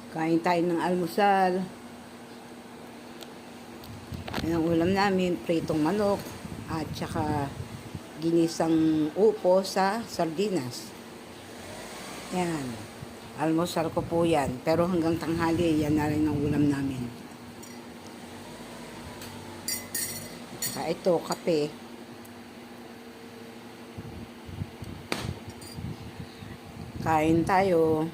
Kain tayo ng almusal. Yan ang ulam namin, pritong manok at saka ginisang upo sa sardinas. Yan. Almusal ko po yan. Pero hanggang tanghali, yan na rin ang ulam namin. Saka ito, kape. Kain tayo.